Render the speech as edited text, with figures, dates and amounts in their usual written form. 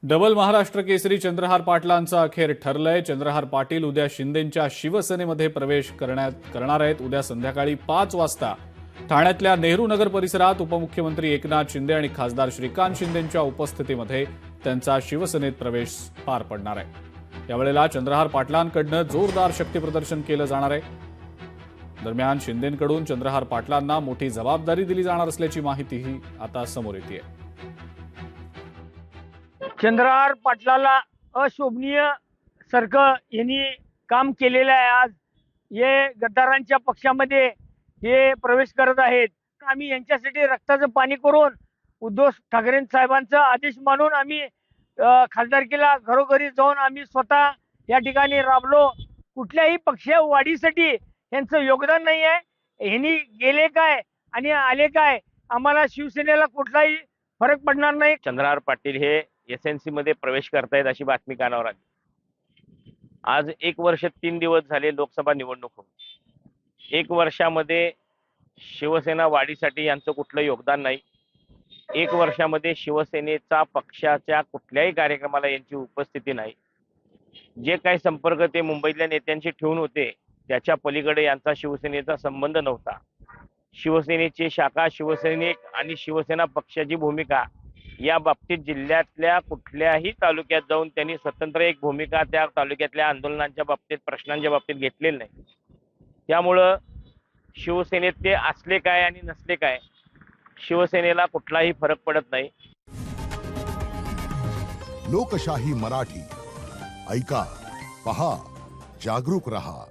Double Maharashtra Kesari Chandrahar पाटलांचा अखेर ठरलंय। चंद्रहार पाटील उद्या शिंदेंच्या शिवसेनेमध्ये प्रवेश करणार आहेत। उद्या संध्याकाळी 5 वाजता ठाण्यातल्या नेहरू नगर परिसरात उपमुख्यमंत्री एकनाथ शिंदे आणि खासदार श्रीकांत शिंदेंच्या उपस्थितीमध्ये त्यांचा शिवसेनेत प्रवेश पार पडणार आहे। यावेळेला चंद्रहार पाटलांकडून जोरदार शक्तीप्रदर्शन केलं जाणार आहे। दरम्यान शिंदेंकडून चंद्रहार पाटलांना मोठी जबाबदारी दिली जाणार असल्याची माहितीही आता समोर येते आहे। चंद्रहार पाटलाला अशोभनीय सारखं यांनी काम केलेलं आहे। आज हे गद्दारांच्या पक्षामध्ये हे प्रवेश करत आहेत। आम्ही यांच्यासाठी रक्ताचं पाणी करून उद्धव ठाकरे साहेबांचा आदेश मानून आम्ही खासदारकीला घरोघरी जाऊन आम्ही स्वतः या ठिकाणी राबलो। कुठल्याही पक्ष वाढीसाठी यांचं योगदान नाही आहे। यांनी गेले काय आणि आले काय आम्हाला शिवसेनेला कुठलाही फरक पडणार नाही। चंद्रहार पाटील हे एसएनसी मध्ये प्रवेश करतायत अशी बातमी कानावर आली। आज 1 वर्ष 3 दिवस झाले लोकसभा निवडणूक होऊन। 1 वर्षामध्ये शिवसेना वाढीसाठी यांचं कुठलं योगदान नाही। 1 वर्षामध्ये शिवसेनेचा पक्षाच्या कुठल्याही कार्यक्रमाला यांची उपस्थिती नाही। जे काही संपर्क ते मुंबईतल्या नेत्यांशी ठेवून होते त्याच्या पलीकडे यांचा शिवसेनेचा संबंध नव्हता। शिवसेनेची शाखा, शिवसैनिक आणि शिवसेना पक्षाची भूमिका या बाबतीत जिल्ह्यातल्या कुठल्याही तालुक्यात जाऊन त्यांनी स्वतंत्र एक भूमिका त्या तालुक्यातल्या आंदोलनांच्या बाबतीत, प्रश्नांच्या बाबतीत घेतलेली नाही। त्यामुळं शिवसेनेत ते असले काय आणि नसले काय शिवसेनेला कुठलाही फरक पडत नाही। लोकशाही मराठी ऐका, पहा, जागरूक रहा।